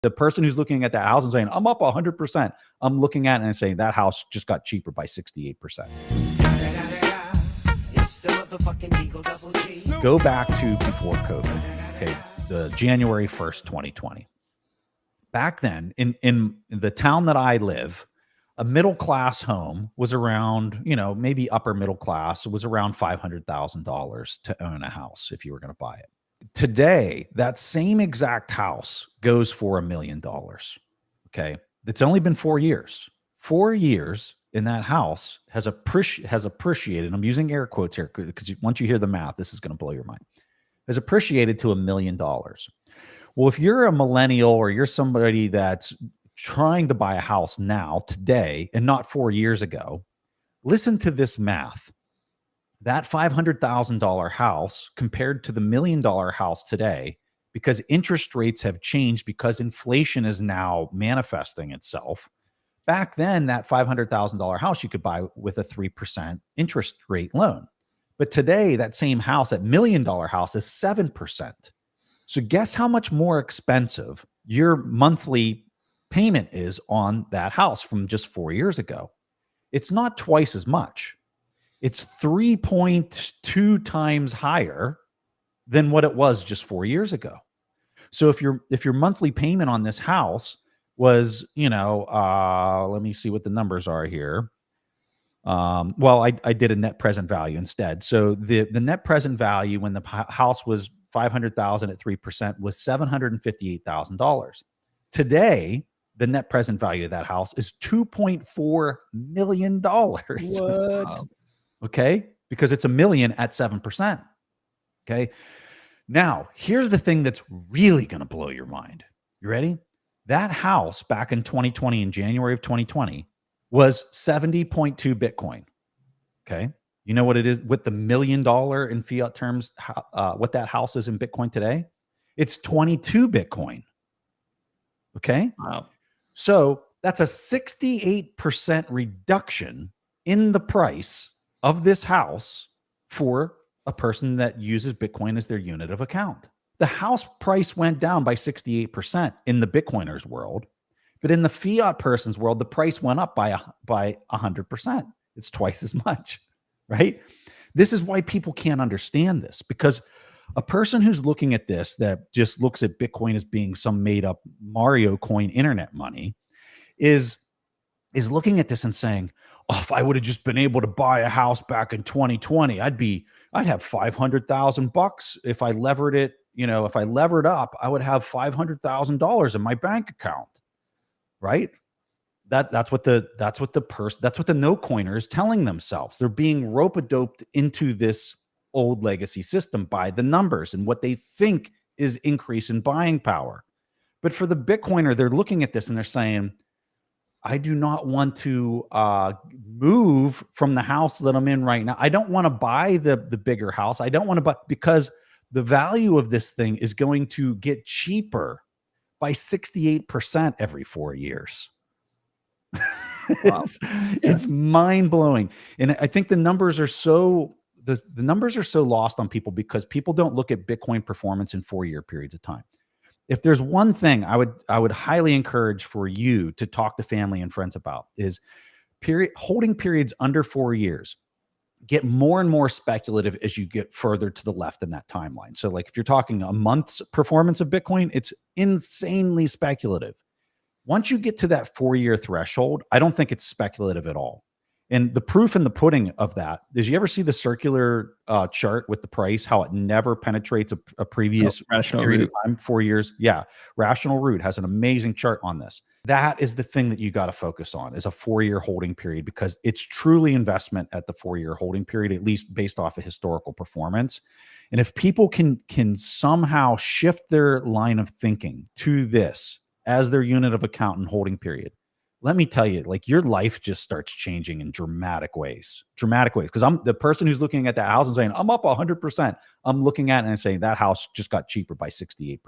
The person who's looking at that house and saying, I'm up 100%, I'm looking at it and saying that house just got cheaper by 68%. Go back to before COVID, okay, the January 1st, 2020. Back then, in the town that I live, a middle-class home was around, maybe upper middle class, was around $500,000 to own a house if you were going to buy it. Today, that same exact house goes for $1 million. Okay. It's only been 4 years. 4 years in that house has appreciated. I'm using air quotes here because once you hear the math, this is going to blow your mind. Has appreciated to $1 million. Well, if you're a millennial or you're somebody that's trying to buy a house now, today, and not 4 years ago, listen to this math. That $500,000 house compared to the $1 million house today, because interest rates have changed, because inflation is now manifesting itself. Back then, that $500,000 house you could buy with a 3% interest rate loan. But today, that same house, that $1 million house, is 7%. So guess how much more expensive your monthly payment is on that house from just 4 years ago? It's not twice as much. It's 3.2 times higher than what it was just 4 years ago. So if your monthly payment on this house was, let me see what the numbers are here. Well, I did a net present value instead. So the net present value when the house was $500,000 at 3% was $758,000. Today, the net present value of that house is $2.4 million. What? Okay, because it's $1 million at 7%. Okay, now here's the thing that's really going to blow your mind. You ready? That house back in 2020, in January of 2020, was 70.2 Bitcoin. Okay, you know what it is with the $1 million in fiat terms? What that house is in Bitcoin today? It's 22 Bitcoin. Okay, wow. So that's a 68% reduction in the price of this house for a person that uses Bitcoin as their unit of account. The house price went down by 68% in the Bitcoiners world, but in the fiat person's world, the price went up by 100%. It's twice as much, right? This is why people can't understand this, because a person who's looking at this that just looks at Bitcoin as being some made up Mario coin internet money is looking at this and saying, oh, if I would have just been able to buy a house back in 2020, I'd have $500,000 if I levered it. If I levered up, I would have $500,000 in my bank account, right? That's what the no coiner is telling themselves. They're being rope-a-doped into this old legacy system by the numbers and what they think is increase in buying power. But for the Bitcoiner, they're looking at this and they're saying, I do not want to move from the house that I'm in right now. I don't want to buy the bigger house. I don't want to buy, because the value of this thing is going to get cheaper by 68% every 4 years. Wow. It's mind-blowing. And I think the numbers are so the numbers are so lost on people because people don't look at Bitcoin performance in 4-year periods of time. If there's one thing I would highly encourage for you to talk to family and friends about is holding periods under 4 years get more and more speculative as you get further to the left in that timeline. So like if you're talking a month's performance of Bitcoin, it's insanely speculative. Once you get to that 4-year threshold, I don't think it's speculative at all. And the proof in the pudding of that is, you ever see the circular chart with the price, how it never penetrates a previous period of time, 4 years? Yeah. Rational Root has an amazing chart on this. That is the thing that you got to focus on, is a 4-year holding period, because it's truly investment at the 4-year holding period, at least based off of historical performance. And if people can somehow shift their line of thinking to this as their unit of account and holding period, let me tell you, like, your life just starts changing in dramatic ways. Because I'm the person who's looking at that house and saying, I'm up 100%. I'm looking at it and saying that house just got cheaper by 68%.